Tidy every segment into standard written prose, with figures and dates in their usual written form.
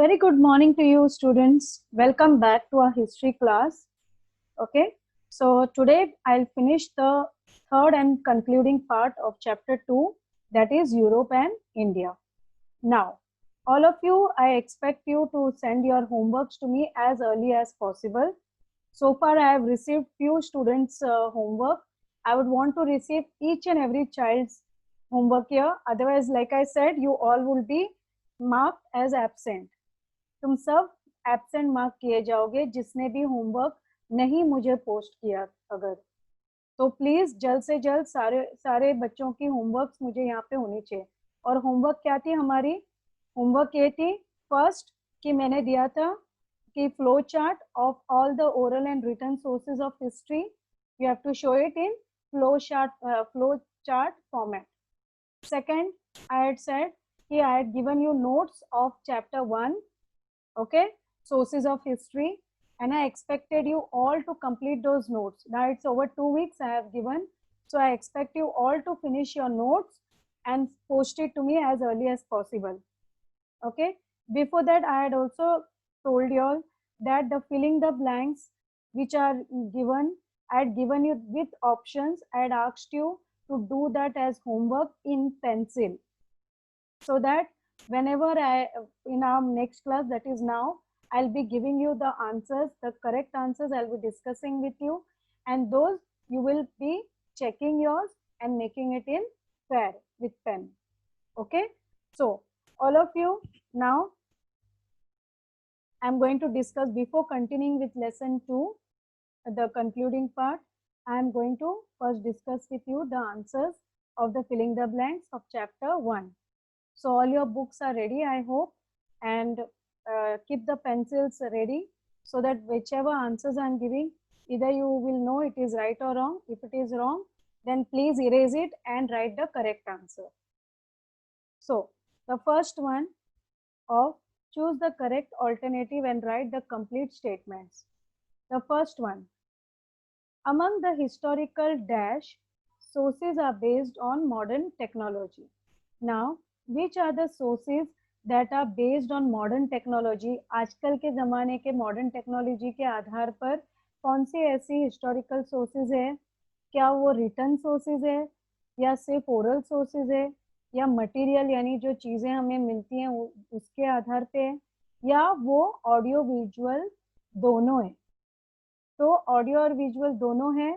Very good morning to you, students. Welcome back to our history class. Okay, so today I'll finish the third and concluding part of chapter 2, that is Europe and India. Now, all of you, I expect you to send your homeworks to me as early as possible. So far, I have received few students' homework. I would want to receive each and every child's homework here. Otherwise, like I said, you all will be marked as absent. तुम सब absent mark किए जाओगे जिसने भी homework नहीं मुझे post किया अगर, तो प्लीज जल्द से जल्द सारे बच्चों की होमवर्क मुझे यहाँ पे होनी चाहिए। और होमवर्क क्या थी हमारी? होमवर्क ये थी फर्स्ट कि मैंने दिया था कि flow chart of all the oral and written sources of history, you have to show it in flow chart format. Second, I had said कि I had given you notes of chapter 1, okay, sources of history, and I expected you all to complete those notes. Now it's over 2 weeks I have given, so I expect you all to finish your notes and post it to me as early as possible. Okay, before that I had also told you all that the filling the blanks which are given, I had given you with options. I had asked you to do that as homework in pencil, so that whenever in our next class, that is now, I'll be giving you the answers, the correct answers I'll be discussing with you, and those you will be checking yours and making it in fair with pen. Okay, so all of you, now I'm going to discuss, before continuing with lesson 2, the concluding part, I'm going to first discuss with you the answers of the filling the blanks of chapter 1. So all your books are ready, I hope, and keep the pencils ready so that whichever answers I'm giving, either you will know it is right or wrong. If it is wrong, then please erase it and write the correct answer. So the first one of choose the correct alternative and write the complete statements. The first one, among the historical dash sources are based on modern technology. Now, which are the sources that are based on modern technology? आजकल के ज़माने के modern technology के आधार पर कौन सी ऐसी historical sources है? क्या वो written sources है या सिर्फ oral sources है या material यानी जो चीज़ें हमें मिलती हैं उसके आधार पे है या वो audio visual दोनों है? तो ऑडियो और विजुअल दोनों है।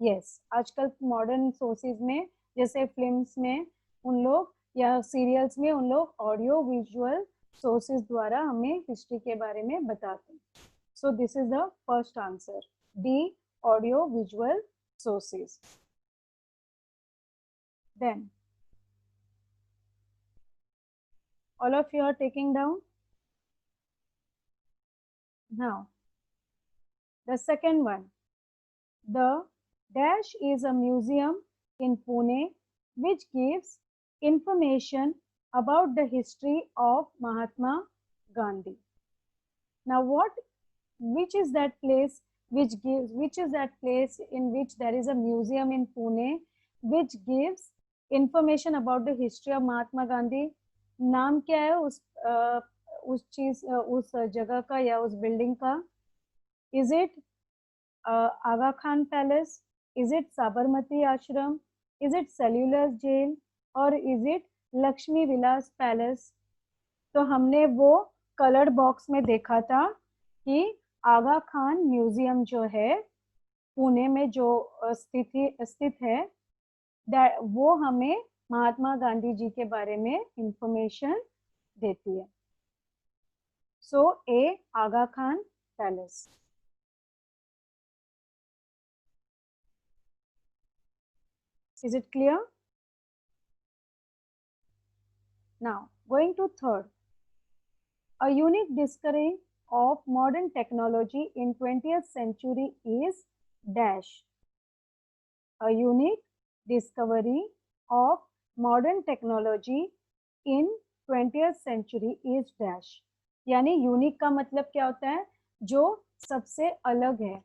यस, आजकल मॉडर्न सोर्सेज में जैसे फिल्म्स में उन लोग या सीरियल्स में उन लोग ऑडियो विजुअल सोर्सेज द्वारा हमें हिस्ट्री के बारे में बताते हैं। So this is the first answer, D, audio visual sources. Then all of you are taking down. Now the second one, the dash is a museum in Pune which gives information about the history of Mahatma Gandhi. Now which is that place in which there is a museum in Pune which gives information about the history of Mahatma Gandhi? नाम क्या है उस जगह का या उस building का? Is it Aga Khan Palace? Is it Sabarmati Ashram? Is it Cellular Jail? और is it Lakshmi Vilas palace? तो हमने वो कलर बॉक्स में देखा था कि आगा खान म्यूजियम जो है पुणे में जो स्थित है, वो हमें महात्मा गांधी जी के बारे में इंफॉर्मेशन देती है। So a, Aga Khan palace. Is it clear? Now, going to third. A unique discovery of modern technology in 20th century is dash. A unique discovery of modern technology in 20th century is dash. यानी unique का मतलब क्या होता है? जो सबसे अलग है,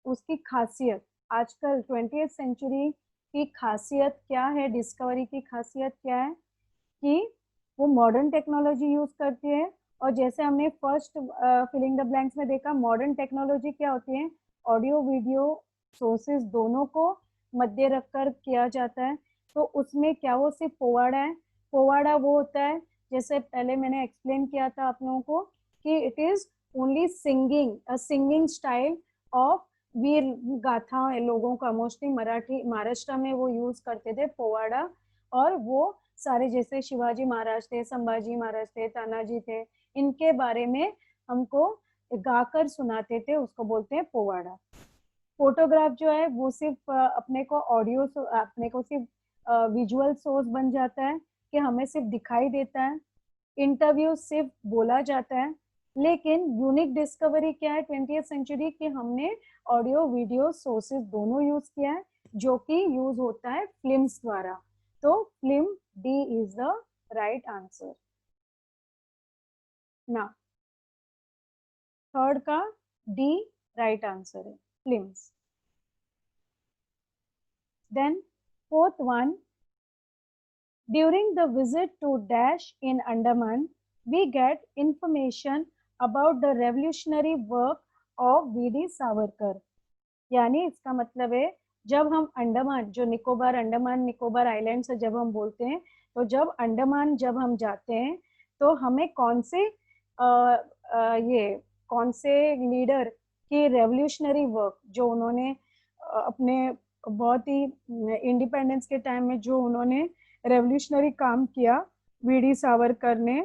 उसकी खासियत। आजकल 20th सेंचुरी की खासियत क्या है? डिस्कवरी की खासियत क्या है? कि वो मॉडर्न टेक्नोलॉजी यूज करती है और जैसे हमने फर्स्ट फिलिंग द ब्लैंक्स में देखा, मॉडर्न टेक्नोलॉजी क्या होती है, ऑडियो वीडियो सोर्सेज दोनों को मध्य रखकर किया जाता है। तो उसमें क्या वो सिर्फ पोवाड़ा है? पोवाड़ा वो होता है, जैसे पहले मैंने एक्सप्लेन किया था आप लोगों को, कि it is only singing, a singing style of वीर गाथा लोगों का, मोस्टली मराठी महाराष्ट्र में वो यूज करते थे पोवाड़ा। और वो सारे जैसे शिवाजी महाराज थे, संभाजी महाराज थे, तानाजी थे, इनके बारे में हमको गाकर सुनाते थे, उसको बोलते हैं पोवाड़ा। फोटोग्राफ जो है वो सिर्फ अपने को ऑडियो, अपने को सिर्फ विजुअल सोर्स बन जाता है कि हमें सिर्फ दिखाई देता है। इंटरव्यू सिर्फ बोला जाता है। लेकिन यूनिक डिस्कवरी क्या है 20th सेंचुरी की, हमने ऑडियो वीडियो सोर्सेज दोनों यूज किया है, जो कि यूज होता है फिल्म्स द्वारा। तो film D is the right answer. ना थर्ड का डी राइट आंसर है, films. Then fourth one, during the visit to Dash in Andaman, we get information about the revolutionary work of VD. Savarkar. यानी इसका मतलब है, जब हम अंडमान, जो निकोबार, अंडमान निकोबार आइलैंड से जब हम बोलते हैं, तो जब अंडमान जब हम जाते हैं, तो हमें कौन से ये कौन से लीडर की रेवोल्यूशनरी वर्क, जो उन्होंने अपने बहुत ही इंडिपेंडेंस के टाइम में जो उन्होंने रेवोल्यूशनरी काम किया वी.डी. सावरकर ने,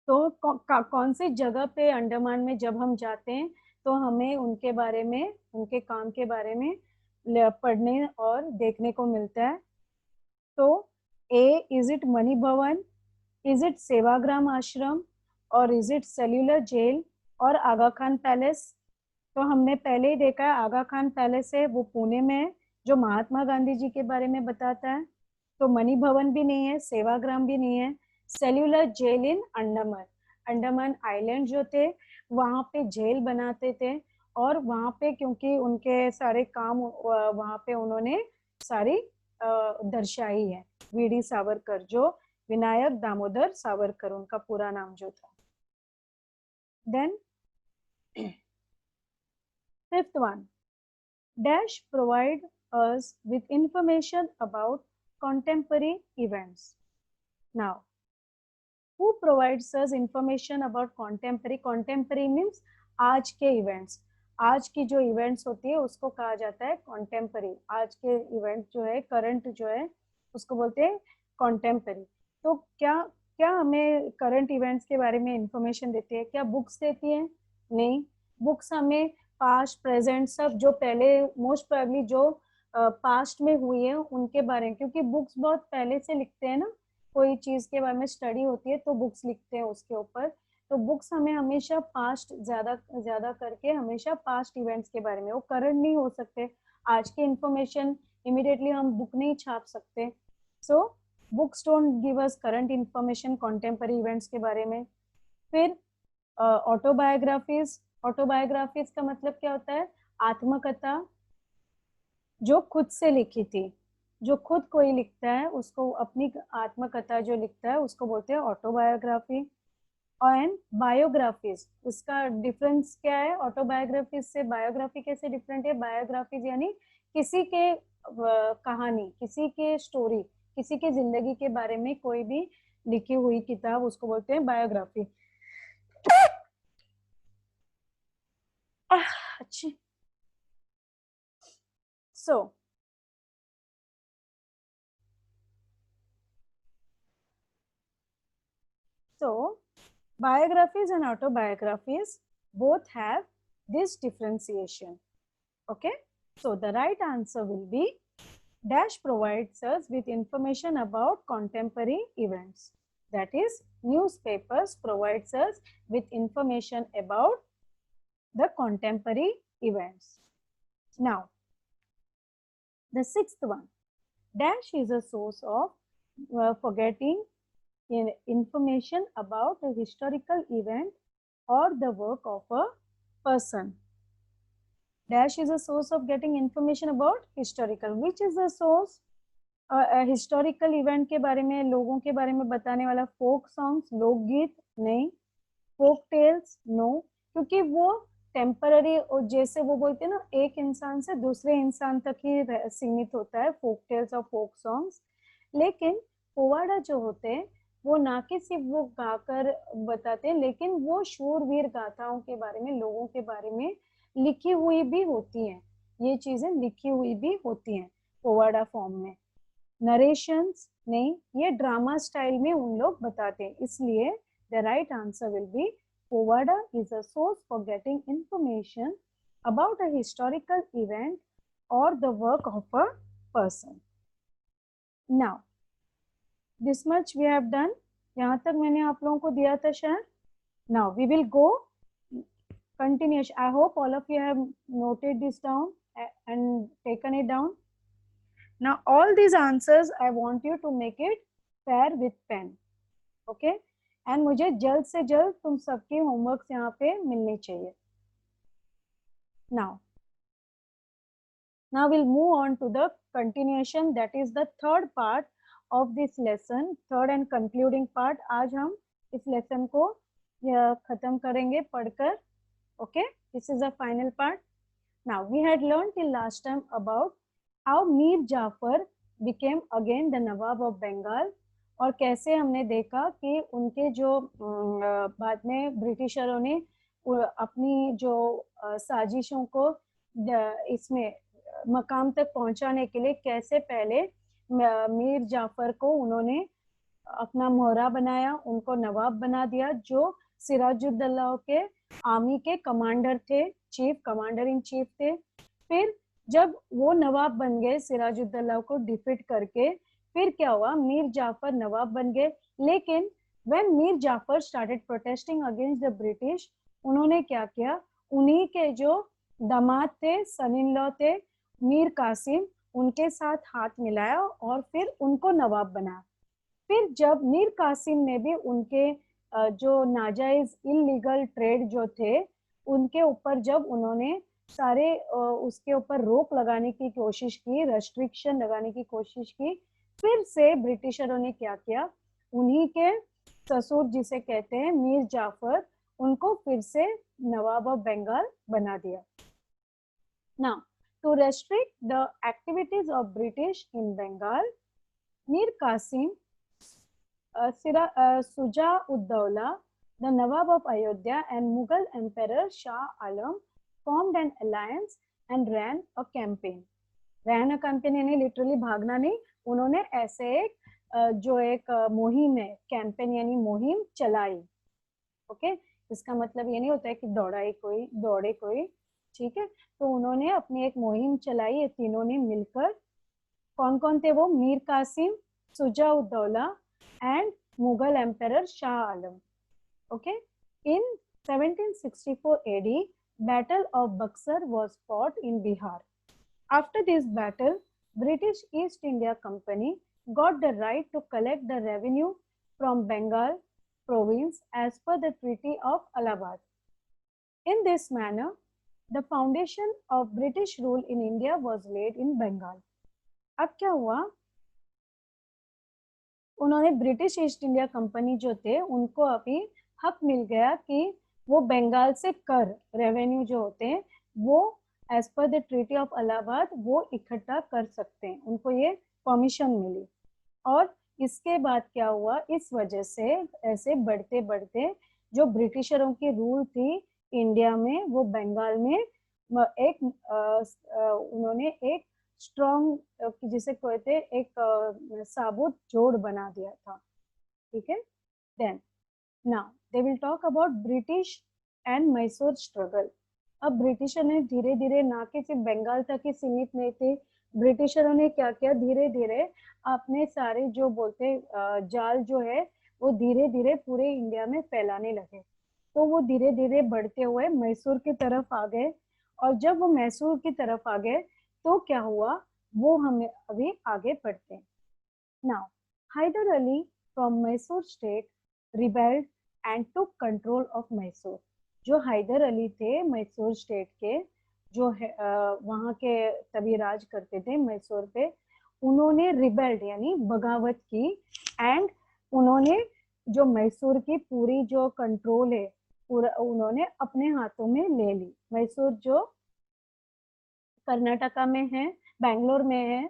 तो कौन सी जगह पे अंडमान में जब हम जाते हैं, तो हमें उनके बारे में, उनके काम के बारे में पढ़ने और देखने को मिलता है। तो ए, इज इट मणि भवन, इज इट सेवाग्राम आश्रम, और इज इट सेल्यूलर जेल और आगा खान पैलेस? तो हमने पहले ही देखा है, आगा खान पैलेस है वो पुणे में है, जो महात्मा गांधी जी के बारे में बताता है। तो मणि भवन भी नहीं है, सेवाग्राम भी नहीं है। सेल्यूलर जेल इन अंडमान, अंडमान आइलैंड जो थे वहां पे जेल बनाते थे, और वहां पे क्योंकि उनके सारे काम वहां पे उन्होंने सारी दर्शाई है। वी.डी. सावरकर, जो विनायक दामोदर सावरकर उनका पूरा नाम जो था। Then fifth one, Dash provide us with information about contemporary events. Now, who provides us information about contemporary? Contemporary means आज के events. आज की जो events होती है उसको कहा जाता है contemporary. आज के event जो है, current जो है, उसको बोलते हैं contemporary. तो क्या क्या हमें करंट इवेंट्स के बारे में इंफॉर्मेशन देती है? क्या बुक्स देती है? नहीं, बुक्स हमें पास्ट प्रेजेंट सब जो पहले मोस्ट प्रोबेबली जो पास्ट में हुई है उनके बारे में, क्योंकि बुक्स बहुत पहले से लिखते हैं ना, कोई चीज के बारे में स्टडी होती है तो बुक्स लिखते हैं उसके ऊपर। तो बुक्स हमें हमेशा पास्ट ज्यादा ज्यादा करके हमेशा पास्ट इवेंट्स के बारे में, वो करंट नहीं हो सकते। आज की इंफॉर्मेशन इमिडिएटली हम बुक नहीं छाप सकते। So books don't give us current information contemporary events के बारे में। फिर ऑटोबायोग्राफीज, ऑटोबायोग्राफीज का मतलब क्या होता है? आत्मकथा जो खुद से लिखी थी, जो खुद कोई लिखता है उसको, अपनी आत्मकथा जो लिखता है उसको बोलते हैं ऑटोबायोग्राफी। एंड बायोग्राफीज, उसका डिफरेंस क्या है? ऑटोबायोग्राफीज से बायोग्राफी कैसे डिफरेंट है? बायोग्राफीज यानी किसी के कहानी, किसी के स्टोरी, किसी के जिंदगी के बारे में कोई भी लिखी हुई किताब, उसको बोलते हैं बायोग्राफी। अच्छी। So biographies and autobiographies both have this differentiation. Okay, so the right answer will be Dash provides us with information about contemporary events. That is, newspapers provides us with information about the contemporary events. Now, the sixth one, Dash is a source of forgetting information about a historical event or the work of a person. Dash is a source of getting information about historical. Which is the source? Historical event के बारे में, लोगों के बारे में बताने वाला folk songs, लोकगीत नहीं, फोक टेल्स नो, क्योंकि वो टेम्पररी, और जैसे वो बोलते हैं ना, एक इंसान से दूसरे इंसान तक ही सीमित होता है फोक टेल्स और फोक सॉन्ग्स। लेकिन पोवाड़ा जो होते हैं वो ना कि सिर्फ वो गाकर बताते हैं, लेकिन वो शूरवीर गाथाओं के बारे में, लोगों के बारे में लिखी हुई भी होती हैं। ये चीजें लिखी हुई भी होती हैं पोवाड़ा फॉर्म में। नरेशंस नहीं, ये ड्रामा स्टाइल में उन लोग बताते हैं, इसलिए the right answer will be powada is a source for getting information about a historical event और the work of a person. Now this much we have done, यहाँ तक मैंने आप लोगों को दिया था शायद। Now we will go continuation. I hope all of you have noted this down and taken it down. Now all these answers I want you to make it pair with pen, okay? And मुझे जल्द से जल्द तुम सबके homeworks यहाँ पे मिलने चाहिए. Now we'll move on to the continuation, that is the third part of this lesson, third and concluding part. आज हम इस lesson को खत्म करेंगे पढ़कर, okay? This is the final part. Now we had learned till last time about how Mir Jafar became again the Nawab of Bengal, और कैसे हमने देखा कि उनके जो बाद में ब्रिटिशरों ने अपनी जो साजिशों को इसमें मकाम तक पहुंचाने के लिए कैसे पहले मीर जाफर को उन्होंने अपना मोहरा बनाया, उनको नवाब बना दिया, जो सिराजुद्दौला के आर्मी के कमांडर थे, चीफ कमांडर इन चीफ थे। फिर जब वो नवाब बन गए सिराजुद्दौला को डिफीट करके, फिर क्या हुआ, मीर जाफर नवाब बन गए। लेकिन when Mir Jafar started protesting against the British, उन्होंने क्या किया, उन्हीं के जो दामाद थे, सन इन लॉ थे, मीर कासिम, उनके साथ हाथ मिलाया और फिर उनको नवाब बनाया। फिर जब मीर कासिम ने भी उनके जो नाजायज इलीगल ट्रेड जो थे उनके ऊपर जब उन्होंने सारे उसके ऊपर रोक लगाने की कोशिश की, रेस्ट्रिक्शन लगाने की कोशिश की, फिर से ब्रिटिशरों ने क्या किया, उन्हीं के ससुर जिसे कहते हैं मीर जाफर, उनको फिर से नवाब ऑफ बंगाल बना दिया। Now, to restrict the activities of British in Bengal, Mir Qasim, Suja-ud-Dawla, the Nawab of Ayodhya, and Mughal Emperor Shah Alam formed an alliance and ran a campaign. Ran a campaign यानी literally भागना नहीं, उन्होंने ऐसे एक जो एक मुहिम है, कैंपेन यानी मुहिम चलाई, ओके? इसका मतलब ये नहीं होता है कि दौड़े कोई, ठीक है? तो उन्होंने अपनी एक मुहिम चलाई, ये तीनों ने मिलकर। कौन कौन थे वो? Mir Qasim, Shuja ud Daula and Mughal emperor Shah Alam, okay? In 1764 AD, Battle of Buxar was fought in Bihar. After this battle, British East India Company got the right to collect the revenue from Bengal province as per the Treaty of Allahabad. In this manner, the foundation of British rule in India was laid in Bengal. अब क्या हुआ, उन्होंने British east India company जो थे उनको अभी हक मिल गया कि वो बंगाल से कर, रेवेन्यू जो होते हैं वो as per the treaty of Allahabad वो इकट्ठा कर सकते हैं, उनको ये परमिशन मिली। और इसके बाद क्या हुआ, इस वजह से ऐसे बढ़ते बढ़ते जो ब्रिटिशरों की रूल थी इंडिया में, वो बंगाल में एक उन्होंने एक स्ट्रॉन्ग, जिसे कहते एक साबुत जोड़ बना दिया था, ठीक है? Then now they will talk about British and Mysore struggle. अब ब्रिटिशर ने धीरे धीरे, ना कि सिर्फ बंगाल तक ही सीमित नहीं थे, ब्रिटिशरों ने क्या किया, धीरे धीरे अपने सारे जो बोलते जाल जो है वो धीरे धीरे पूरे इंडिया में फैलाने लगे। तो वो धीरे धीरे बढ़ते हुए मैसूर की तरफ आ गए, और जब वो मैसूर की तरफ आ गए तो क्या हुआ, वो हमें अभी आगे पढ़ते हैं। Now Hyder Ali from Mysore state rebelled and took control of Mysore. जो हैदर अली थे मैसूर स्टेट के, जो वहाँ के तभी राज करते थे मैसूर पे, उन्होंने रिबेल्ड यानी बगावत की, एंड उन्होंने जो मैसूर की पूरी जो कंट्रोल है पूरा उन्होंने अपने हाथों में ले ली। मैसूर जो कर्नाटका में है, बैंगलोर में है,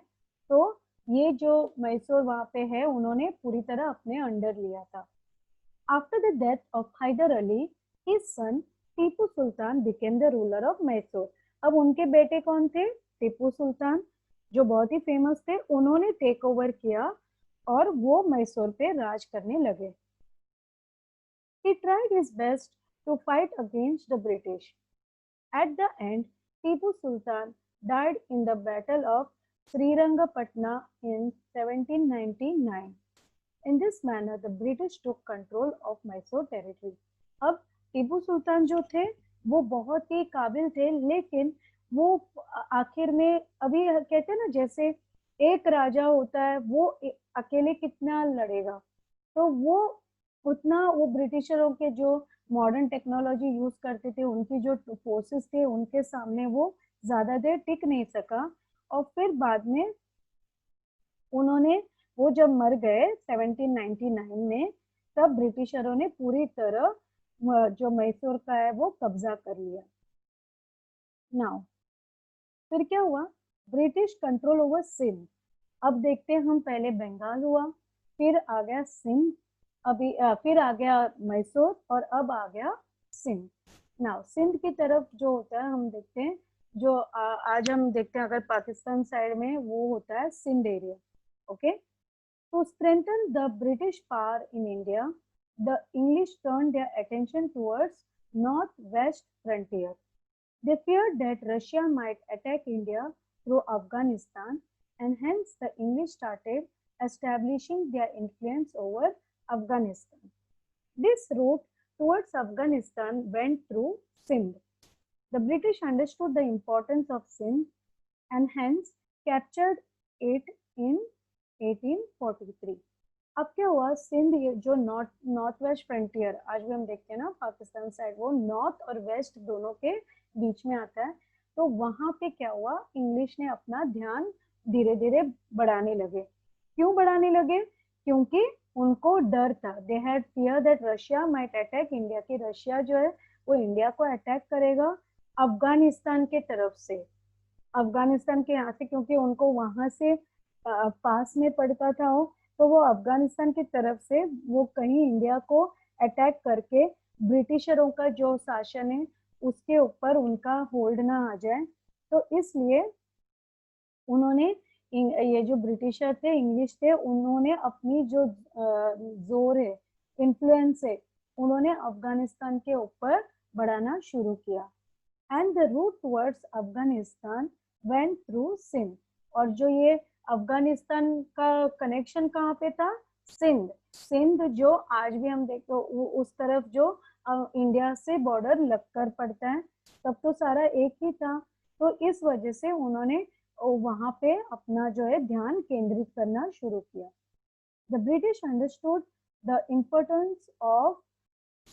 तो ये जो मैसूर वहां पे है उन्होंने पूरी तरह अपने अंडर लिया था। After the death of Hyder Ali, his son Tipu Sultan became the ruler of Mysore. अब उनके बेटे कौन थे? टीपू सुल्तान, जो बहुत ही फेमस थे। उन्होंने टेक ओवर किया और वो मैसूर पे राज करने लगे। He tried his best to fight against the British. At the end, Tipu Sultan died in the Battle of Srirangapatna in 1799. In this manner, the British took control of Mysore territory. अब टीपू सुल्तान जो थे वो बहुत ही काबिल थे, लेकिन वो आखिर में अभी कहते हैं ना, जैसे एक राजा होता है वो अकेले कितना लड़ेगा, तो वो उतना वो ब्रिटिशरों के जो मॉडर्न टेक्नोलॉजी यूज करते थे, उनकी जो फोर्सेस थे, उनके सामने वो ज्यादा देर टिक नहीं सका। और फिर बाद में उन्होंने वो जब मर गए 1799 में, तब ब्रिटिशरों ने पूरी तरह जो मैसूर का है वो कब्जा कर लिया। नाउ फिर क्या हुआ? British control over Sindh. अब देखते हैं हम, पहले बंगाल हुआ, फिर आ गया सिंध, अभी फिर आ गया मैसूर, और अब आ गया सिंध। नाउ सिंध की तरफ जो होता है हम देखते हैं, जो आज हम देखते हैं अगर पाकिस्तान साइड में, वो होता है Sindh area. Okay, to strengthen the British power in India, the English turned their attention towards northwest frontier. They feared that Russia might attack India through Afghanistan, and hence the English started establishing their influence over Afghanistan. This route towards Afghanistan went through Sindh. The British understood the importance of Sindh and hence captured it in 1843. अब क्या हुआ? सिंध जो north west frontier आज भी हम देखते हैं ना पाकिस्तान साइड, वो नॉर्थ और वेस्ट दोनों के बीच में आता है। तो वहां पे क्या हुआ? इंग्लिश ने अपना ध्यान धीरे धीरे बढ़ाने लगे। क्यों बढ़ाने लगे? क्योंकि उनको डर था, they had fear that Russia might attack India, की रशिया जो है वो इंडिया को अटैक करेगा अफगानिस्तान के तरफ से, अफगानिस्तान के यहाँ से, क्योंकि उनको वहां से पास में पड़ता था वो, तो वो अफगानिस्तान की तरफ से वो कहीं इंडिया को अटैक करके ब्रिटिशरों का जो शासन है उसके ऊपर उनका होल्ड ना आ जाए। तो इसलिए उन्होंने ये जो ब्रिटिशर थे, इंग्लिश थे, उन्होंने अपनी जो जोर है, इन्फ्लुएंस है, उन्होंने अफगानिस्तान के ऊपर बढ़ाना शुरू किया। And the route towards Afghanistan went through Sindh. और जो ये अफगानिस्तान का कनेक्शन कहाँ पे था? सिंध। सिंध जो आज भी हम देखो उस तरफ जो इंडिया से बॉर्डर लगकर पड़ता है, तब तो सारा एक ही था। तो इस वजह से उन्होंने वहां पे अपना जो है ध्यान केंद्रित करना शुरू किया। The British understood the importance of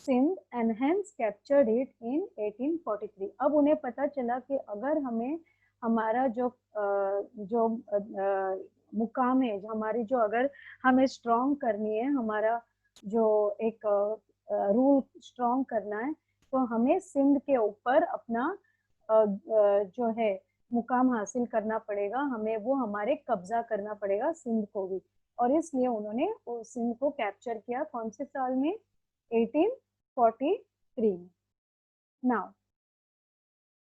Sindh and hence captured it in 1843। अब उन्हें पता चला कि अगर हमें हमारा जो मुकाम है, हमारी जो, अगर हमें स्ट्रॉन्ग करनी है, हमारा जो एक रूल स्ट्रॉन्ग करना है, तो हमें सिंध के ऊपर अपना जो है मुकाम हासिल करना पड़ेगा, हमें वो हमारे कब्जा करना पड़ेगा सिंध को भी। और इसलिए उन्होंने सिंध को कैप्चर किया। कौन से साल में? 1843 में। नाउ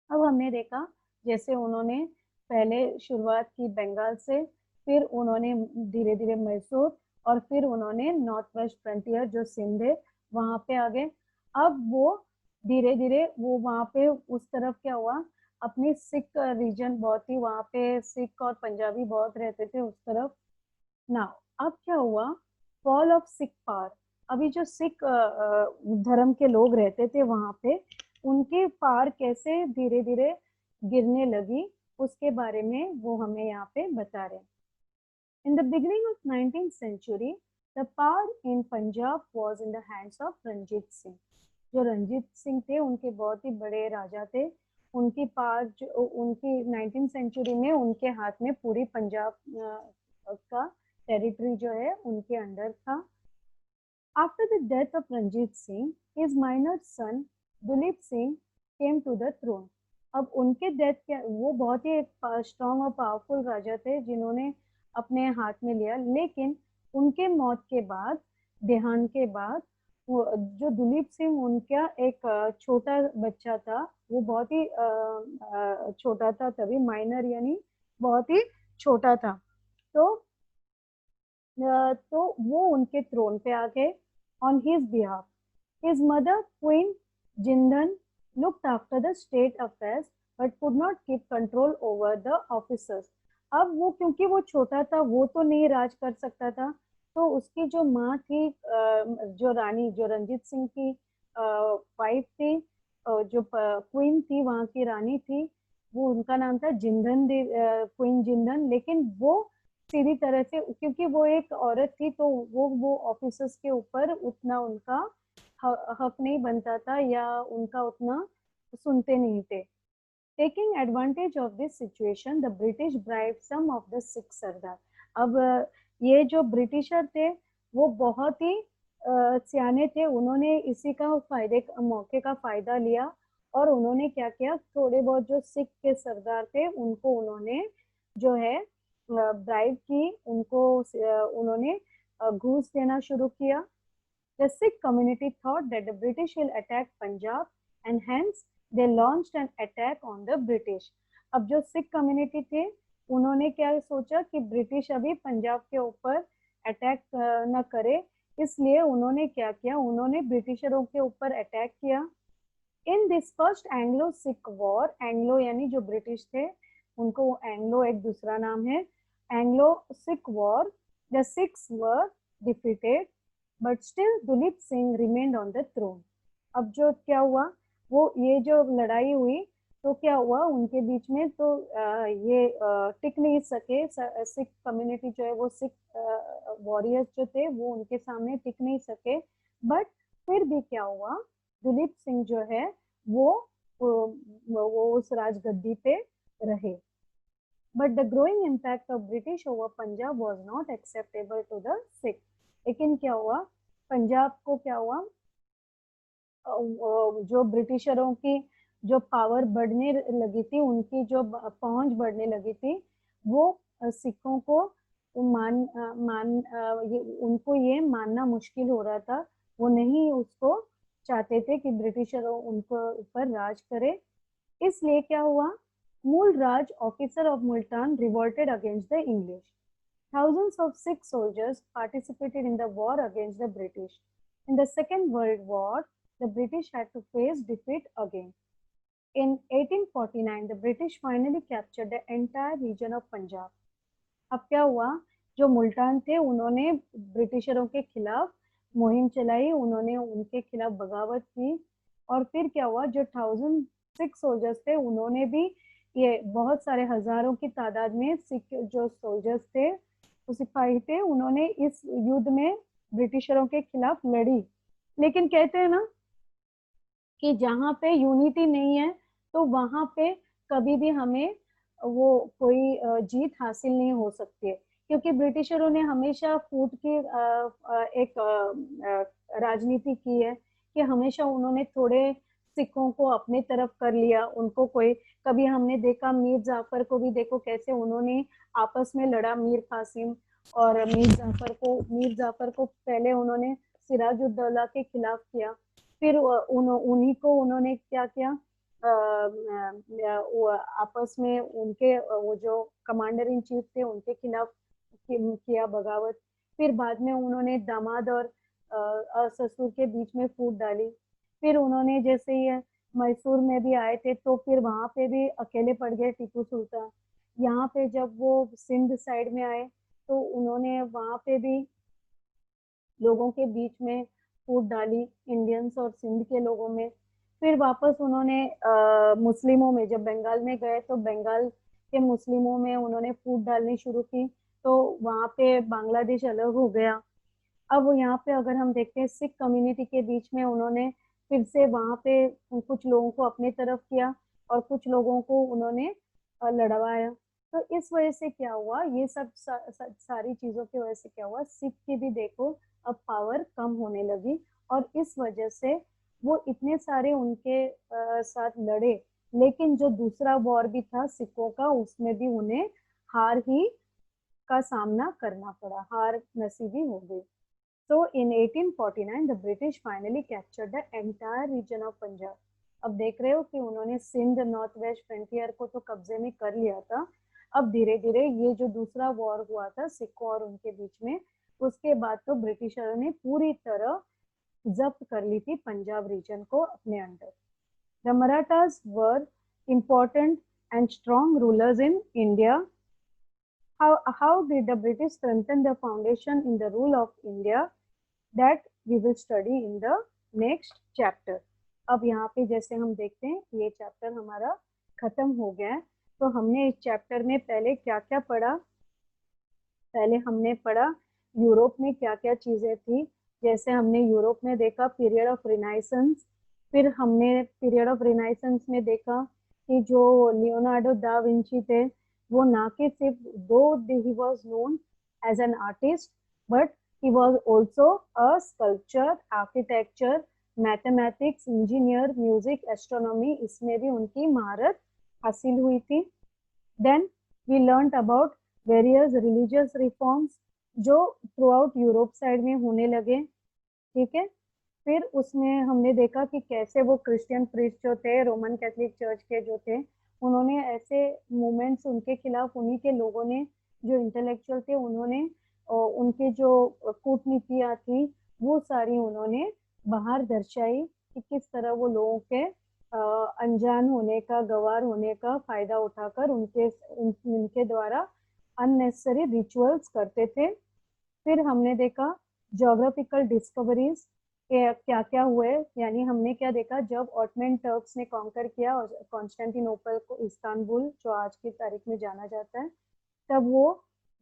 अब हमने देखा जैसे उन्होंने पहले शुरुआत की बंगाल से, फिर उन्होंने धीरे धीरे मैसूर, और फिर उन्होंने नॉर्थ वेस्ट फ्रंटियर जो सिंध है वहां पे आ गए। अब वो धीरे धीरे वो वहां पे उस तरफ क्या हुआ, अपनी सिख रीजन बहुत ही, वहां पे सिख और पंजाबी बहुत रहते थे उस तरफ। ना अब क्या हुआ? Fall of Sikh power. अभी जो सिख धर्म के लोग रहते थे वहां पे, उनकी पावर कैसे धीरे धीरे गिरने लगी, उसके बारे में वो हमें यहाँ पे बता रहे हैं। In the beginning of 19th century, the power in Punjab was in the hands of Ranjit Singh. जो रंजीत सिंह थे उनके बहुत ही बड़े राजा थे, उनकी पावर जो उनकी 19th सेंचुरी में उनके हाथ में पूरी पंजाब का टेरिटरी जो है उनके अंडर था। After the death of Ranjit Singh, his minor son Duleep Singh came to the throne. अब उनके डेथ के, वो बहुत ही स्ट्रॉन्ग और पावरफुल राजा थे जिन्होंने अपने हाथ में लिया, लेकिन उनके मौत के बाद, देहांत के बाद, वो जो दुलीप सिंह उनका एक छोटा बच्चा था, वो बहुत ही छोटा था तभी, माइनर यानी बहुत ही छोटा था। तो वो उनके थ्रोन पे आ गए on his behalf. His mother queen Jindan looked after the state affairs but could not keep control over the officers। अब वो, क्योंकि वो छोटा था, वो तो नहीं राज कर सकता था, तो उसकी जो माँ थी, जो रानी, जो रंजीत सिंह की वाइफ थी, जो क्वीन थी, वहाँ की रानी थी, वो उनका नाम था जिंदन क्वीन जिंदन। लेकिन वो सीधी तरह से, क्योंकि वो एक औरत थी, तो वो ऑफिसर्स के ऊपर उतना उनका हक नहीं बनता था, या उनका उतना सुनते नहीं थे। Taking advantage of this situation, the British bribe some of the Sikh Sardar. अब ये जो ब्रिटिशर थे वो बहुत ही सियाने थे, उन्होंने इसी का मौके का फायदा लिया, और उन्होंने क्या किया, थोड़े बहुत जो सिख के सरदार थे उनको उन्होंने जो है ब्राइब की, उनको उन्होंने घूस देना शुरू किया। The Sikh community thought that the British will attack Punjab and hence they launched an attack on the British। अब जो सिख कम्युनिटी थे उन्होंने क्या सोचा कि ब्रिटिश अभी पंजाब के ऊपर अटैक न करे, इसलिए उन्होंने क्या किया, उन्होंने ब्रिटिशरों के ऊपर अटैक किया। In this first Anglo Sikh war, Anglo यानी जो ब्रिटिश थे उनको एंग्लो एक दूसरा नाम है, Anglo Sikh war, the Sikhs were defeated but still Duleep Singh remained on the throne. अब जो क्या हुआ, वो ये जो लड़ाई हुई, तो क्या हुआ उनके बीच में, तो ये टिक नहीं सके, सिख कम्युनिटी जो है, वो सिख वॉरियर्स जो थे वो उनके सामने टिक नहीं सके। बट फिर भी क्या हुआ, दुलीप सिंह जो है वो उस राजगद्दी पे रहे। But the growing impact of British over Punjab was not acceptable to the Sikh. लेकिन क्या हुआ, पंजाब को क्या हुआ, जो ब्रिटिशरों की जो पावर बढ़ने लगी थी, उनकी जो पहुंच बढ़ने लगी थी, वो सिखों को उनको ये मानना मुश्किल हो रहा था, वो नहीं उसको चाहते थे कि ब्रिटिशरों उनको ऊपर राज करे। इसलिए क्या हुआ, Mul Raj officer of Multan revolted against the English. Thousands of Sikh soldiers participated in the war against the British. In the Second World War, the British had to face defeat again. In 1849, the British finally captured the entire region of Punjab. अब क्या हुआ, जो मुल्तान थे उन्होंने ब्रिटिशरों के खिलाफ मुहिम चलाई, उन्होंने उनके खिलाफ बगावत की, और फिर क्या हुआ, जो 1000 सिख सोल्जर्स थे उन्होंने भी, ये बहुत सारे हजारों की तादाद में सिख जो सोल्जर्स थे, सिपाही थे, उन्होंने इस युद्ध में ब्रिटिशरों के खिलाफ लड़ी। लेकिन कहते हैं ना कि जहाँ पे यूनिटी नहीं है, तो वहां पे कभी भी हमें वो कोई जीत हासिल नहीं हो सकती है, क्योंकि ब्रिटिशरों ने हमेशा फूट की एक राजनीति की है, कि हमेशा उन्होंने थोड़े सिखों को अपने तरफ कर लिया, उनको कोई, कभी हमने देखा मीर जाफर को भी, देखो कैसे उन्होंने आपस में लड़ा, मीर कासिम और मीर जाफर को पहले उन्होंने सिराजुद्दौला के खिलाफ किया, फिर उन्हीं को उन्होंने क्या किया, आपस में उनके वो जो कमांडर इन चीफ थे उनके खिलाफ किया बगावत, फिर बाद में उन्होंने दामाद और ससुर के बीच में फूट डाली, फिर उन्होंने जैसे ही मैसूर में भी आए थे तो फिर वहां पे भी अकेले पड़ गए टीपू सुल्तान। यहाँ पे जब वो सिंध साइड में आए तो उन्होंने वहां पे भी लोगों के बीच में फूट डाली, इंडियंस और सिंध के लोगों में। फिर वापस उन्होंने मुस्लिमों में, जब बंगाल में गए तो बंगाल के मुस्लिमों में उन्होंने फूट डालनी शुरू की, तो वहां पे बांग्लादेश अलग हो गया। अब यहाँ पे अगर हम देखते हैं सिख कम्युनिटी के बीच में उन्होंने फिर से वहां पे कुछ लोगों को अपनी तरफ किया और कुछ लोगों को उन्होंने लड़वाया। तो इस वजह से क्या हुआ, ये सब सारी चीजों की वजह से क्या हुआ, सिख की भी देखो अब पावर कम होने लगी, और इस वजह से वो इतने सारे उनके साथ लड़े, लेकिन जो दूसरा वॉर भी था सिखों का, उसमें भी उन्हें हार ही का सामना करना पड़ा, हार नसीबी हो गई। So in 1849, the British finally captured the entire region of Punjab. अब देख रहे हो कि उन्होंने सिंध नॉर्थ वेस्ट फ्रंटियर को तो कब्जे में कर लिया था। अब धीरे धीरे ये जो दूसरा वॉर हुआ था सिखों और उनके बीच में, उसके बाद तो ब्रिटिशरों ने पूरी तरह जब्त कर ली थी पंजाब रीजन को अपने under. The Marathas were important and strong rulers in India. How did the British strengthen the foundation in the rule of India? That we will study in the next chapter. अब यहाँ पे जैसे हम देखते हैं ये चैप्टर हमारा खत्म हो गया है। तो हमने इस चैप्टर में पहले क्या क्या पढ़ा, पहले हमने पढ़ा यूरोप में क्या क्या चीजें थी। जैसे हमने यूरोप में देखा पीरियड ऑफ रिनाइसेंस, फिर हमने पीरियड ऑफ रिनाइसेंस में देखा कि जो लियोनार्डो दा विंची थे, वो ना कि सिर्फ दो ही was known as an artist, but he was also a sculptor, architecture, mathematics, engineer, music, astronomy, इसमें भी उनकी महारत हासिल हुई थी। Then we learnt about various religious reforms जो थ्रू आउट यूरोप साइड में होने लगे, ठीक है। फिर उसमें हमने देखा कि कैसे वो क्रिश्चियन प्रीस्ट जो थे, रोमन कैथोलिक चर्च के जो थे, उन्होंने ऐसे मूवमेंट्स उनके खिलाफ, उन्हीं के लोगों ने जो इंटेलेक्चुअल थे उन्होंने उनके जो कूटनीतियाँ थी वो सारी उन्होंने बाहर दर्शाई कि किस तरह वो लोगों के अनजान होने का, गवार होने का फायदा उठाकर उनके द्वारा अननेसेसरी रिचुअल्स करते थे। फिर हमने देखा ज्योग्राफिकल डिस्कवरीज क्या क्या हुए, यानी हमने क्या देखा जब ऑटमन टर्क्स ने कॉन्कर किया और कॉन्स्टेंटिनोपल को, इस्तांबुल जो आज की तारीख में जाना जाता है, तब वो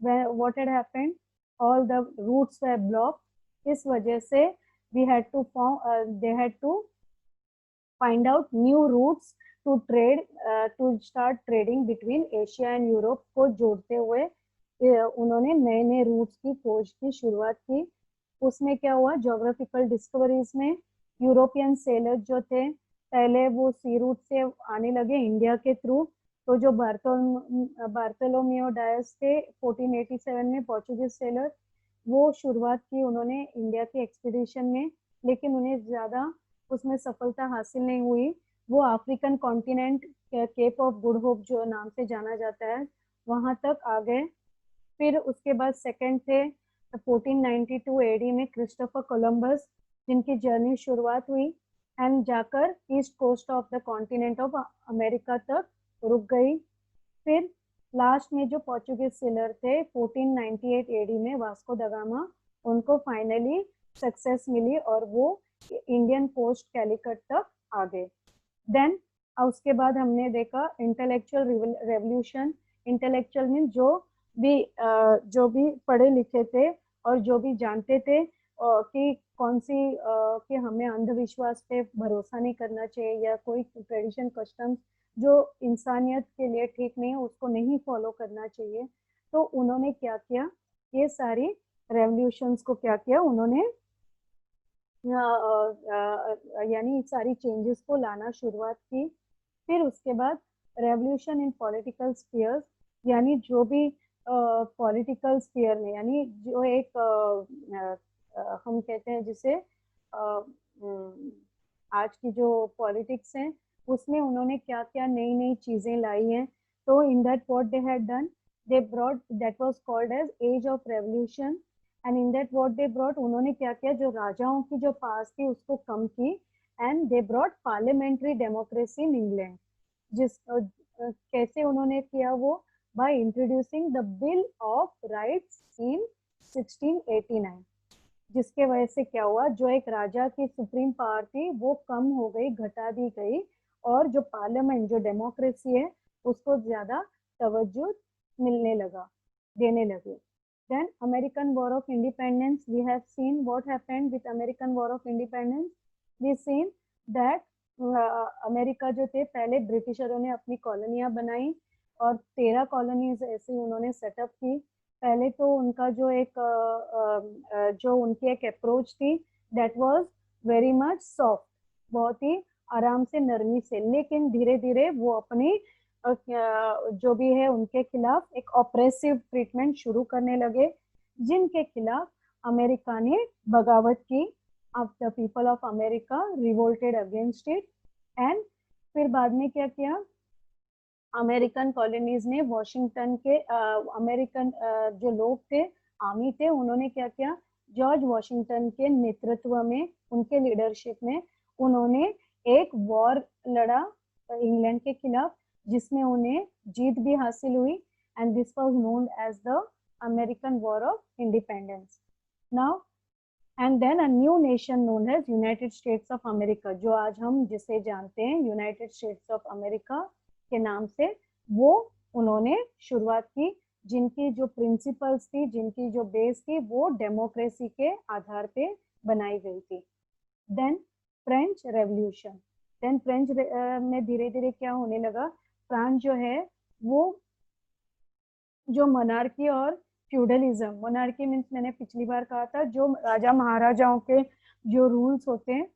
what had happened, all the routes were blocked। इस वजह से we had to they had to find out new routes to trade, to start trading between Asia and Europe को जोड़ते हुए उन्होंने नए नए रूट्स की खोज की शुरुआत की। उसमें क्या हुआ, ज्योग्राफिकल डिस्कवरीज में यूरोपियन सेलर जो थे पहले वो सी रूट से आने लगे इंडिया के थ्रू। तो जो बार्थोलोमेओ डायस थे 1487 में पोर्चुगीज सेलर, वो शुरुआत की उन्होंने इंडिया के एक्सपीडिशन में, लेकिन उन्हें ज़्यादा उसमें सफलता हासिल नहीं हुई। वो African continent, Cape of Good Hope जो नाम से जाना जाता है, वहाँ तक आ गए। फिर उसके बाद सेकंड थे 1492 एडी में क्रिस्टोफर कोलंबस, जिनकी जर्नी शुरुआत हुई एंड जाकर east coast of the continent of America तक रुक गई। फिर लास्ट में जो पोर्चुगीज सेलर थे 1498 एडी में वास्को द गामा, उनको फाइनली सक्सेस मिली और वो इंडियन कोस्ट कैलिकट तक आ गए। देन उसके बाद हमने देखा इंटेलेक्चुअल रेवोल्यूशन। इंटेलेक्चुअल मीन जो भी पढ़े लिखे थे और जो भी जानते थे कि कौन सी कि हमें अंधविश्वास पे भरोसा नहीं करना चाहिए या कोई ट्रेडिशन कस्टम्स जो इंसानियत के लिए ठीक नहीं है उसको नहीं फॉलो करना चाहिए। तो उन्होंने क्या किया, ये सारी रेवोल्यूशंस को क्या किया उन्होंने, यानी सारी चेंजेस को लाना शुरुआत की। फिर उसके बाद रेवोल्यूशन इन पॉलिटिकल स्फीयर्स, यानी जो भी पॉलिटिकल स्फीयर में, यानी जो एक हम कहते हैं जिसे आज की जो पॉलिटिक्स है उसमें उन्होंने क्या क्या नई नई चीजें लाई हैं। तो in that what they had done, they brought, that was called as age of revolution. And in that what they brought, उन्होंने क्या किया, जो राजाओं की जो पास थी उसको कम की, and they brought parliamentary democracy in England. जिस कैसे उन्होंने किया वो, by introducing the bill of rights in 1689, जिसके वजह से क्या हुआ, जो एक राजा की सुप्रीम पावर थी वो कम हो गई, घटा दी गई, और जो पार्लियामेंट, जो डेमोक्रेसी है, उसको ज्यादा तवज्जो मिलने लगा, देने लगे। Then American war of independence, we have seen what happened with American war of independence. We seen that America जो थे, पहले ब्रिटिशरों ने अपनी कॉलोनियां बनाई और 13 कॉलोनीज ऐसे उन्होंने सेटअप की। पहले तो उनका जो जो उनकी एक अप्रोच थी that was very much soft, बहुत ही आराम से नरमी से, लेकिन धीरे धीरे वो अपनी जो भी है उनके खिलाफ एक ऑपरेसिव ट्रीटमेंट शुरू करने लगे, जिनके खिलाफ अमेरिका ने बगावत की। अब the people of America revolted against it. And फिर बाद में क्या किया, अमेरिकन कॉलोनीज ने वॉशिंगटन के अमेरिकन जो लोग थे, आर्मी थे, उन्होंने क्या किया, जॉर्ज वॉशिंगटन के नेतृत्व में, उनके लीडरशिप में उन्होंने एक वॉर लड़ा इंग्लैंड के खिलाफ, जिसमें उन्हें जीत भी हासिल हुई। And this was known as the American war of independence. Now and then a new nation known as United States of America, जो आज हम जिसे जानते हैं यूनाइटेड स्टेट्स ऑफ अमेरिका के नाम से, वो उन्होंने शुरुआत की, जिनकी जो प्रिंसिपल्स थी, जिनकी जो बेस थी, वो डेमोक्रेसी के आधार पे बनाई गई थी। Then French revolution, then French में धीरे धीरे क्या होने लगा, फ्रांस जो है वो जो मोनार्की और फ्यूडलिज्म, मोनार्की मीन्स मैंने पिछली बार कहा था जो राजा महाराजाओं के जो रूल्स होते हैं,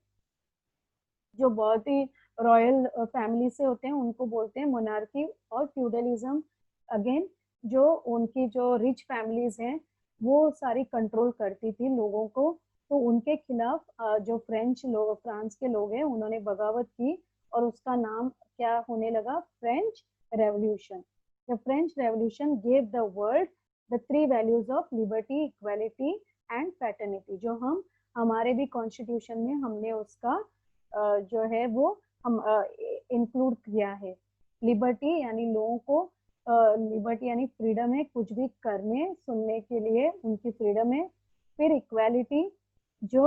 जो बहुत ही रॉयल फैमिली से होते हैं, उनको बोलते हैं मोनार्की। और फ्यूडलिज्म अगेन जो उनकी जो रिच फैमिलीज हैं वो सारी कंट्रोल करती थी लोगों को, तो उनके खिलाफ जो फ्रेंच लोग, फ्रांस के लोग हैं, उन्होंने बगावत की और उसका नाम क्या होने लगा, French revolution. The French revolution gave the world the 3 values of liberty, equality and fraternity, जो हम हमारे भी कॉन्स्टिट्यूशन में हमने उसका जो है वो हम इंक्लूड किया है। लिबर्टी यानी लोगों को, लिबर्टी यानी फ्रीडम है कुछ भी करने सुनने के लिए, उनकी फ्रीडम है। फिर इक्वालिटी, जो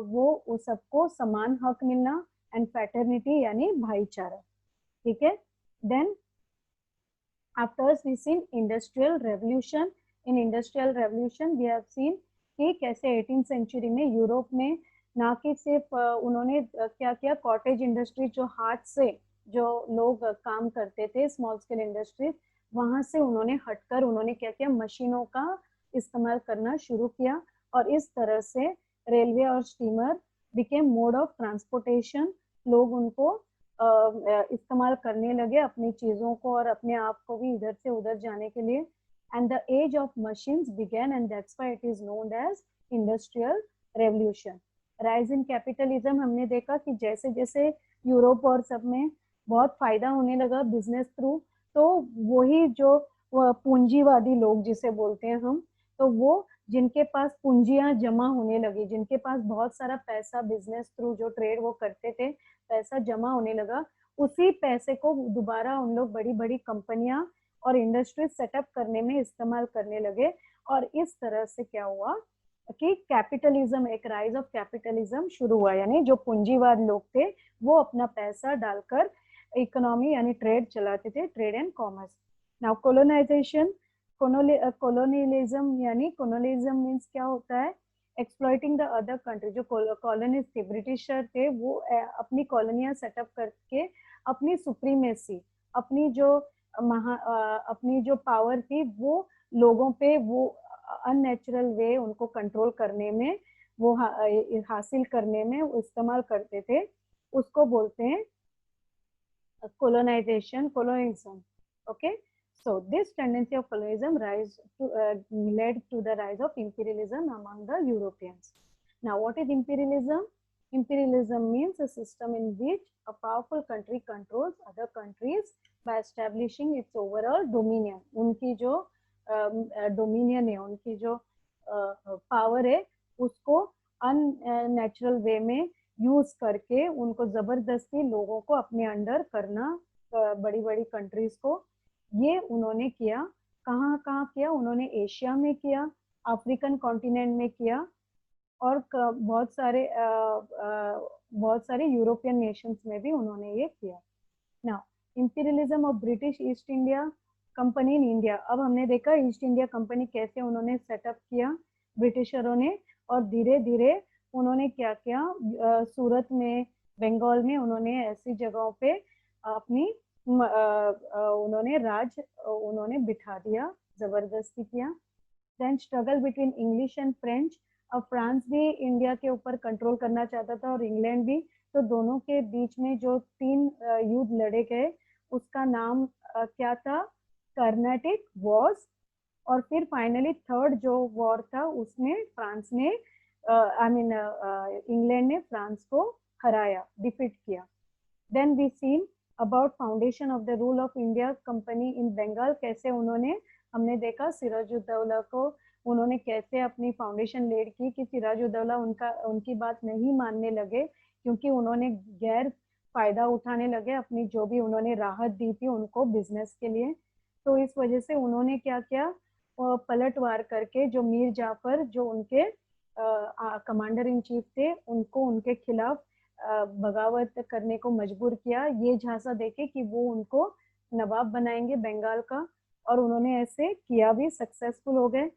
वो सबको समान हक मिलना। एंड फ्रेटर्निटी यानी भाईचारा। ठीक है। Then after we seen industrial revolution, in industrial revolution we have seen कि कैसे 18th सेंचुरी में यूरोप में ना कि सिर्फ उन्होंने क्या किया, कॉटेज इंडस्ट्री, जो हाथ से जो लोग काम करते थे, स्मॉल स्केल इंडस्ट्रीज, वहां से उन्होंने हटकर उन्होंने क्या किया, मशीनों का इस्तेमाल करना शुरू किया। और इस तरह से रेलवे और steamer became mode of transportation, लोग उनको इस्तेमाल करने लगे अपनी चीजों को और अपने आप को भी इधर से उधर जाने के लिए। And the age of machines began and that's why it is known as industrial revolution. Rise in capitalism, हमने देखा कि जैसे जैसे यूरोप और सब में बहुत फायदा होने लगा बिजनेस थ्रू, तो वही जो पूंजीवादी लोग जिसे बोलते हैं हम, तो वो जिनके पास पूंजियां जमा होने लगी, जिनके पास बहुत सारा पैसा बिजनेस थ्रू जो ट्रेड वो करते थे, पैसा जमा होने लगा, उसी पैसे को दोबारा उन लोग बड़ी बड़ी कंपनियां और इंडस्ट्रीज सेटअप करने में इस्तेमाल करने लगे। और इस तरह से क्या हुआ कि कैपिटलिज्म, एक राइज ऑफ कैपिटलिज्म शुरू हुआ, यानी जो पूंजीवाद लोग थे वो अपना पैसा डालकर इकोनॉमी यानी ट्रेड चलाते थे, trade and commerce. Now colonisation, colonialism यानी कोलोनियलिज्म मीन्स क्या होता है, एक्सप्लॉइटिंग द अदर कंट्री, जो कॉलोनिस्ट थे, ब्रिटिशर थे, वो अपनी कॉलोनियां सेटअप करके अपनी सुप्रीमेसी, अपनी जो अपनी जो पावर थी वो लोगों पे वो अननेचुरल वे उनको कंट्रोल करने में, वो हासिल करने में वो इस्तेमाल करते थे, उसको बोलते हैं colonization, colonialism. Okay, so this tendency of colonialism led to the rise of imperialism among the Europeans. Now, what is imperialism? Imperialism means a system in which a powerful country controls other countries by establishing its overall dominion. उनकी जो dominion है, उनकी जो power है, उसको unnatural way में use करके उनको जबरदस्ती लोगों को अपने अंडर करना, बड़ी बड़ी कंट्रीज को। ये उन्होंने किया, कहाँ कहाँ किया, उन्होंने एशिया में किया, अफ्रीकन कॉन्टिनेंट में किया, और बहुत सारे यूरोपियन नेशंस में भी उन्होंने ये किया। Now imperialism of British east India company in India, अब हमने देखा ईस्ट इंडिया कंपनी कैसे उन्होंने सेटअप किया ब्रिटिशरों ने, और धीरे धीरे उन्होंने क्या किया, सूरत में, बंगाल में उन्होंने ऐसी जगहों पे अपनी उन्होंने उन्होंने बिठा दिया, जबरदस्ती किया। Then struggle between English and French. अब फ्रांस भी इंडिया के ऊपर कंट्रोल करना चाहता था और इंग्लैंड भी, तो दोनों के बीच में जो 3 युद्ध लड़े गए उसका नाम क्या था, कर्नाटिक वॉर्स। और फिर फाइनली थर्ड जो वॉर था उसमें फ्रांस ने इंग्लैंड ने फ्रांस को हराया, डिफीट किया। Then we seen about foundation of the rule of India company in Bengal. कैसे उन्होंने, हमने देखा सिराजुद्दौला को उन्होंने कैसे अपनी फाउंडेशन लेड की कि सिराजुद्दौला उनकी बात नहीं मानने लगे, क्योंकि उन्होंने गैर फायदा उठाने लगे अपनी जो भी उन्होंने राहत दी थी उनको बिजनेस के लिए। तो इस वजह से उन्होंने क्या किया, पलटवार करके जो मीर जाफर जो उनके कमांडर इन चीफ थे उनको उनके खिलाफ बगावत करने को मजबूर किया, ये झांसा देके कि वो उनको नवाब बनाएंगे बंगाल का। और उन्होंने ऐसे किया भी, सक्सेसफुल हो गए।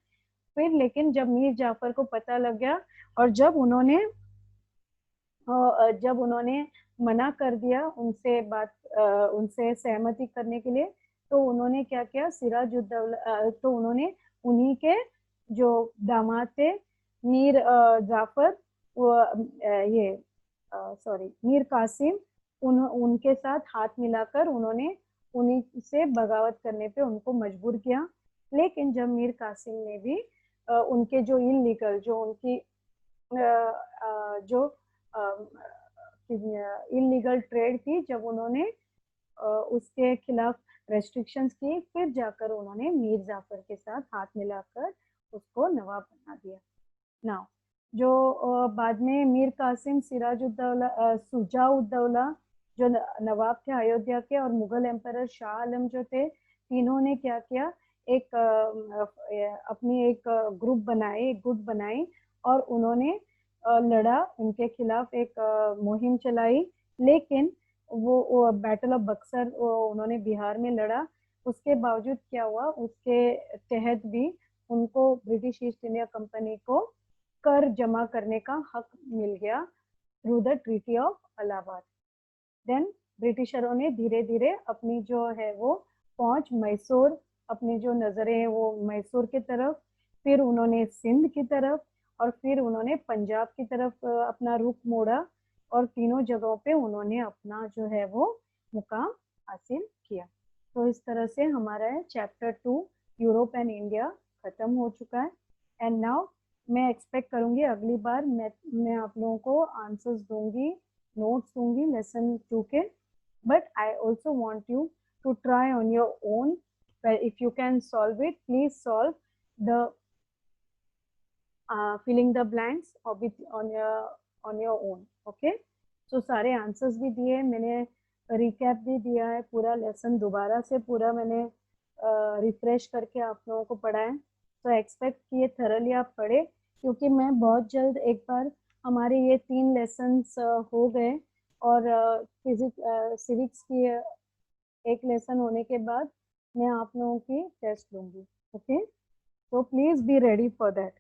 फिर लेकिन जब मीर जाफर को पता लग गया और जब उन्होंने मना कर दिया उनसे बात, उनसे सहमति करने के लिए, तो उन्होंने क्या किया, सिराजुद्दौला, तो उन्होंने उन्हीं के जो दामाद थे मीर जाफर, ये सॉरी मीर कासिम, उनके साथ हाथ मिलाकर उन्होंने उन्हीं से बगावत करने पे उनको मजबूर किया। लेकिन जब मीर कासिम ने भी उनके जो इलीगल जो उनकी जो इलीगल ट्रेड थी, जब उन्होंने उसके खिलाफ रेस्ट्रिक्शंस की, फिर जाकर उन्होंने मीर जाफर के साथ हाथ मिलाकर उसको नवाब बना दिया। नाउ जो बाद में मीर कासिम, सिराजुद्दौला, सुजाउद्दौला जो नवाब थे अयोध्या के, और मुगल एम्परर शाह आलम जो थे, तीनों ने क्या किया, एक अपनी एक ग्रुप बनाए, एक गुट बनाई और उन्होंने लड़ा, उनके खिलाफ एक मुहिम चलाई। लेकिन वो बैटल ऑफ बक्सर उन्होंने बिहार में लड़ा। उसके बावजूद क्या हुआ, उसके तहत भी उनको ब्रिटिश ईस्ट इंडिया कंपनी को कर जमा करने का हक मिल गया through the treaty of Allahabad. Then ब्रिटिशरों ने धीरे धीरे अपनी जो है वो पहुंच मैसूर, अपनी जो नजरें वो मैसूर की तरफ, फिर उन्होंने सिंध की तरफ, और फिर उन्होंने पंजाब की तरफ अपना रुख मोड़ा, और तीनों जगहों पे उन्होंने अपना जो है वो मुकाम हासिल किया। तो इस तरह से हमारा चैप्टर 2 यूरोप एंड इंडिया खत्म हो चुका है। एंड नाउ मैं एक्सपेक्ट करूंगी अगली बार मैं आप लोगों को आंसर्स दूंगी, notes दूंगी lesson 2 के, but I also want you to try on your own. If you can solve it, please solve the filling the blanks on your own. Okay, so सारे आंसर्स भी दिए मैंने, रिकैप भी दिया है, पूरा लेसन दोबारा से पूरा मैंने रिफ्रेश करके आप लोगों को पढ़ाया। तो एक्सपेक्ट किए थरली आप पढ़े, क्योंकि मैं बहुत जल्द एक बार हमारे ये 3 लेसन्स हो गए, और सिविक्स की एक लेसन होने के बाद मैं आप लोगों की टेस्ट लूंगी। Okay, so please be ready for that.